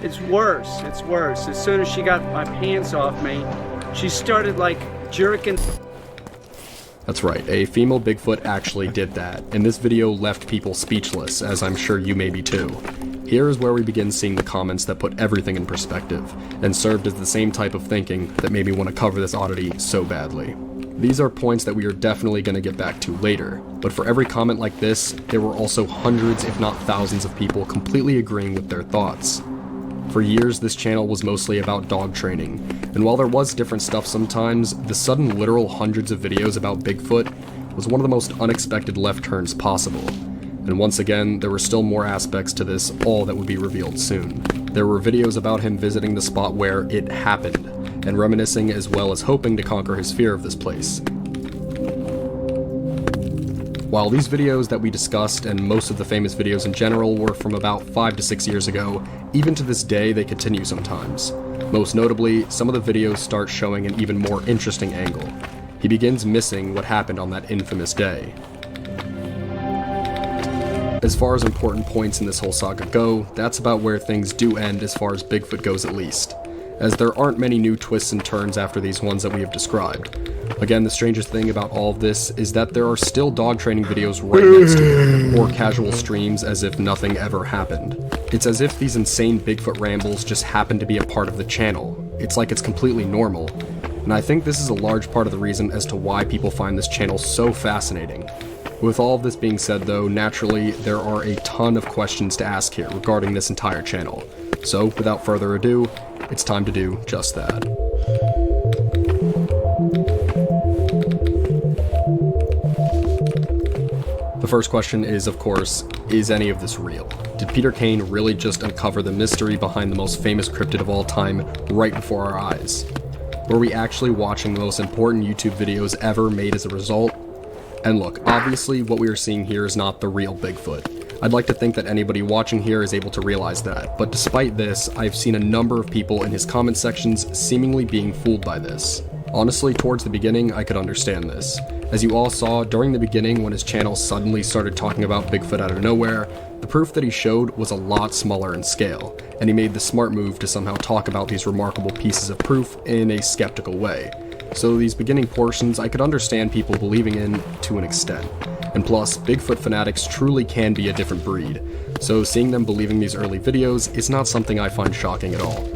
It's worse. It's worse. As soon as she got my pants off me, she started like jerking. That's right, a female Bigfoot actually did that, and this video left people speechless, as I'm sure you may be too. Here is where we begin seeing the comments that put everything in perspective, and served as the same type of thinking that made me want to cover this oddity so badly. These are points that we are definitely going to get back to later, but for every comment like this, there were also hundreds if not thousands of people completely agreeing with their thoughts. For years, this channel was mostly about dog training, and while there was different stuff sometimes, the sudden literal hundreds of videos about Bigfoot was one of the most unexpected left turns possible. And once again, there were still more aspects to this, all that would be revealed soon. There were videos about him visiting the spot where it happened, and reminiscing as well as hoping to conquer his fear of this place. While these videos that we discussed, and most of the famous videos in general, were from about 5 to 6 years ago, even to this day they continue sometimes. Most notably, some of the videos start showing an even more interesting angle. He begins missing what happened on that infamous day. As far as important points in this whole saga go, that's about where things do end as far as Bigfoot goes at least, as there aren't many new twists and turns after these ones that we have described. Again, the strangest thing about all of this is that there are still dog training videos right next to it, or casual streams as if nothing ever happened. It's as if these insane Bigfoot rambles just happen to be a part of the channel. It's like it's completely normal. And I think this is a large part of the reason as to why people find this channel so fascinating. With all of this being said though, naturally, there are a ton of questions to ask here regarding this entire channel. So, without further ado, it's time to do just that. The first question is, of course, is any of this real? Did Peter Kane really just uncover the mystery behind the most famous cryptid of all time right before our eyes? Were we actually watching the most important YouTube videos ever made as a result? And look, obviously what we are seeing here is not the real Bigfoot. I'd like to think that anybody watching here is able to realize that, but despite this, I've seen a number of people in his comment sections seemingly being fooled by this. Honestly, towards the beginning, I could understand this. As you all saw, during the beginning when his channel suddenly started talking about Bigfoot out of nowhere, the proof that he showed was a lot smaller in scale, and he made the smart move to somehow talk about these remarkable pieces of proof in a skeptical way. So these beginning portions I could understand people believing in to an extent. And plus, Bigfoot fanatics truly can be a different breed, so seeing them believing these early videos is not something I find shocking at all.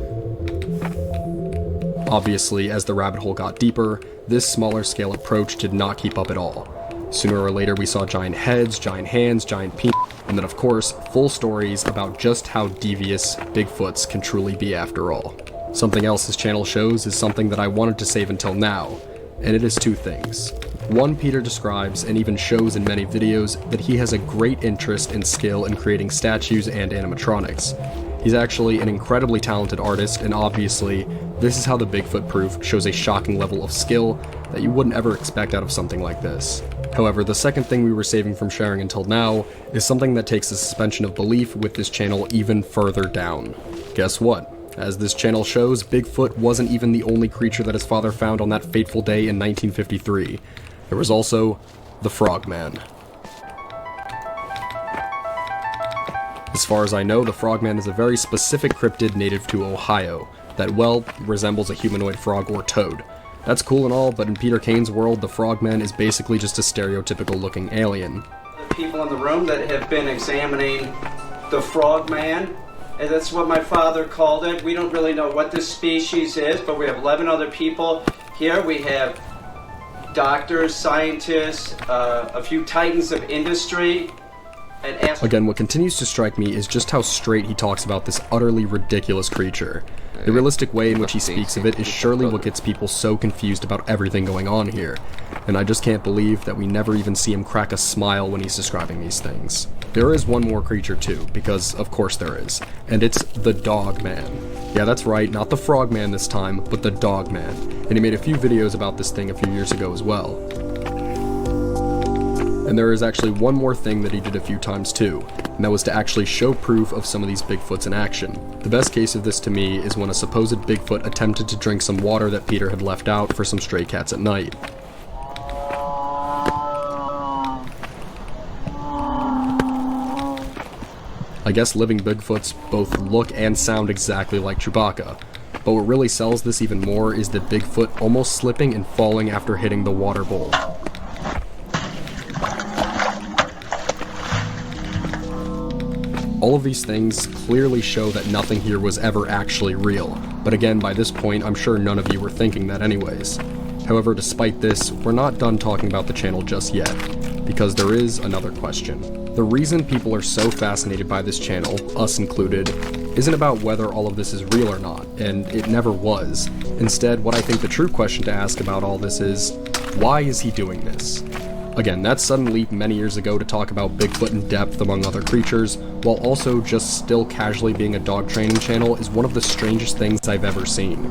Obviously, as the rabbit hole got deeper, this smaller scale approach did not keep up at all. Sooner or later we saw giant heads, giant hands, giant penis, and then of course, full stories about just how devious Bigfoots can truly be after all. Something else his channel shows is something that I wanted to save until now, and it is two things. One, Peter describes and even shows in many videos that he has a great interest and skill in creating statues and animatronics. He's actually an incredibly talented artist, and obviously, this is how the Bigfoot proof shows a shocking level of skill that you wouldn't ever expect out of something like this. However, the second thing we were saving from sharing until now is something that takes the suspension of belief with this channel even further down. Guess what? As this channel shows, Bigfoot wasn't even the only creature that his father found on that fateful day in 1953. There was also the Frogman. As far as I know, the Frogman is a very specific cryptid native to Ohio that, well, resembles a humanoid frog or toad. That's cool and all, but in Peter Kane's world, the Frogman is basically just a stereotypical looking alien. The people in the room that have been examining the Frogman, and that's what my father called it. We don't really know what this species is, but we have 11 other people here. We have doctors, scientists, a few titans of industry. Again, what continues to strike me is just how straight he talks about this utterly ridiculous creature. The realistic way in which he speaks of it is surely what gets people so confused about everything going on here, and I just can't believe that we never even see him crack a smile when he's describing these things. There is one more creature too, because of course there is, and it's the Dog Man. Yeah, that's right, not the Frogman this time, but the Dog Man, and he made a few videos about this thing a few years ago as well. And there is actually one more thing that he did a few times too, and that was to actually show proof of some of these Bigfoots in action. The best case of this to me is when a supposed Bigfoot attempted to drink some water that Peter had left out for some stray cats at night. I guess living Bigfoots both look and sound exactly like Chewbacca, but what really sells this even more is the Bigfoot almost slipping and falling after hitting the water bowl. All of these things clearly show that nothing here was ever actually real, but again, by this point, I'm sure none of you were thinking that anyways. However, despite this, we're not done talking about the channel just yet, because there is another question. The reason people are so fascinated by this channel, us included, isn't about whether all of this is real or not, and it never was. Instead, what I think the true question to ask about all this is, why is he doing this? Again, that sudden leap many years ago to talk about Bigfoot in depth among other creatures, while also just still casually being a dog training channel, is one of the strangest things I've ever seen.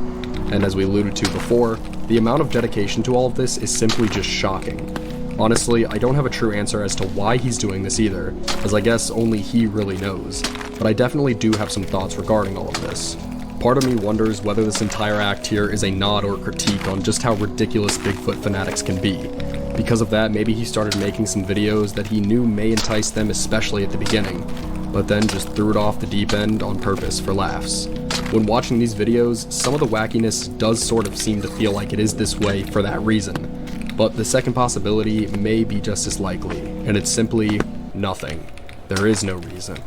And as we alluded to before, the amount of dedication to all of this is simply just shocking. Honestly, I don't have a true answer as to why he's doing this either, as I guess only he really knows, but I definitely do have some thoughts regarding all of this. Part of me wonders whether this entire act here is a nod or critique on just how ridiculous Bigfoot fanatics can be. Because of that, maybe he started making some videos that he knew may entice them, especially at the beginning, but then just threw it off the deep end on purpose for laughs. When watching these videos, some of the wackiness does sort of seem to feel like it is this way for that reason, but the second possibility may be just as likely, and it's simply nothing. There is no reason.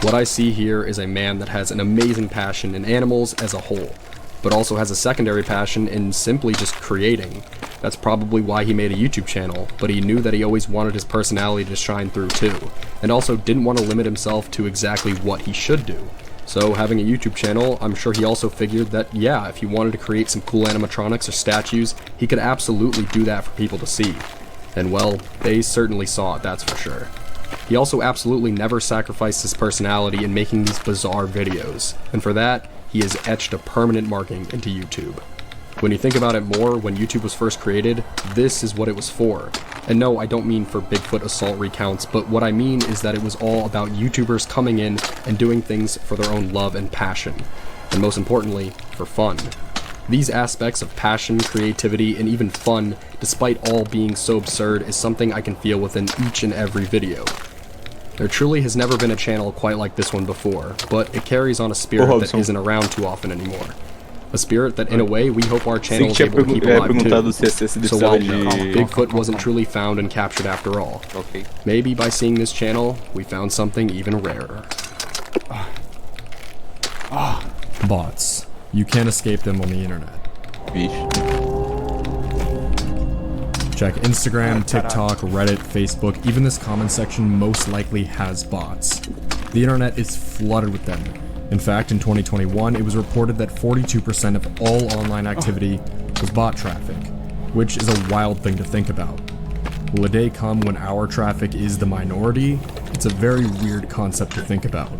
What I see here is a man that has an amazing passion in animals as a whole, but also has a secondary passion in simply just creating. That's probably why he made a YouTube channel, but he knew that he always wanted his personality to shine through too, and also didn't want to limit himself to exactly what he should do. So having a YouTube channel, I'm sure he also figured that yeah, if he wanted to create some cool animatronics or statues, he could absolutely do that for people to see. And well, they certainly saw it, that's for sure. He also absolutely never sacrificed his personality in making these bizarre videos, and for that, he has etched a permanent marking into YouTube. When you think about it more, when YouTube was first created, this is what it was for. And no, I don't mean for Bigfoot assault recounts, but what I mean is that it was all about YouTubers coming in and doing things for their own love and passion. And most importantly, for fun. These aspects of passion, creativity, and even fun, despite all being so absurd, is something I can feel within each and every video. There truly has never been a channel quite like this one before, but it carries on a spirit that isn't around too often anymore. A spirit that, in a way, we hope our channel is able to keep alive too. So while no, Bigfoot wasn't truly found and captured after all, maybe by seeing this channel, we found something even rarer. Bots. You can't escape them on the internet. Check Instagram, TikTok, Reddit, Facebook, even this comment section most likely has bots. The internet is flooded with them. In fact, in 2021, it was reported that 42% of all online activity was bot traffic, which is a wild thing to think about. Will a day come when our traffic is the minority? It's a very weird concept to think about.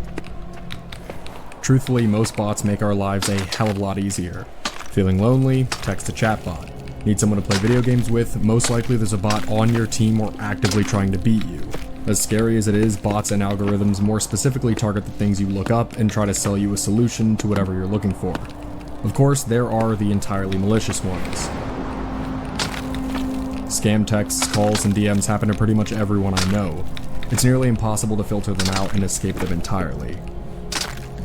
Truthfully, most bots make our lives a hell of a lot easier. Feeling lonely? Text a chatbot. Need someone to play video games with? Most likely there's a bot on your team or actively trying to beat you. As scary as it is, bots and algorithms more specifically target the things you look up and try to sell you a solution to whatever you're looking for. Of course, there are the entirely malicious ones. Scam texts, calls, and DMs happen to pretty much everyone I know. It's nearly impossible to filter them out and escape them entirely.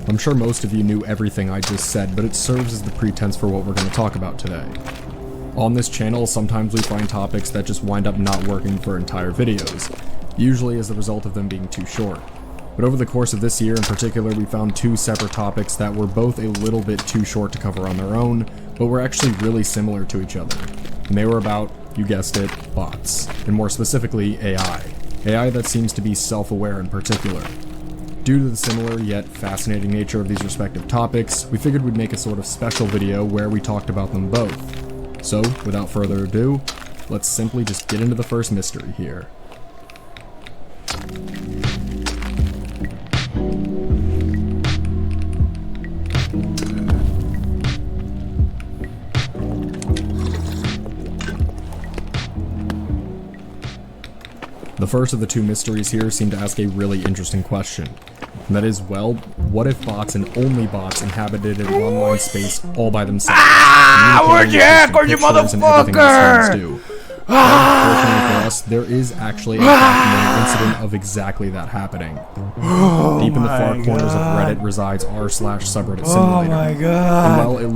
I'm sure most of you knew everything I just said, but it serves as the pretense for what we're going to talk about today. On this channel, sometimes we find topics that just wind up not working for entire videos, usually as the result of them being too short. But over the course of this year in particular, we found two separate topics that were both a little bit too short to cover on their own, but were actually really similar to each other. And they were about, you guessed it, bots, and more specifically, AI. AI that seems to be self-aware in particular. Due to the similar yet fascinating nature of these respective topics, we figured we'd make a sort of special video where we talked about them both. So, without further ado, let's simply just get into the first mystery here. The first of the two mysteries here seem to ask a really interesting question. And that is, well, what if bots and only bots inhabited an online space all by themselves? Where'd you heck, or you motherfucker? Unfortunately for us, there is actually a documented incident of exactly that happening. Deep in the far corners of Reddit resides r/subreddit simulator. Oh my god. And while it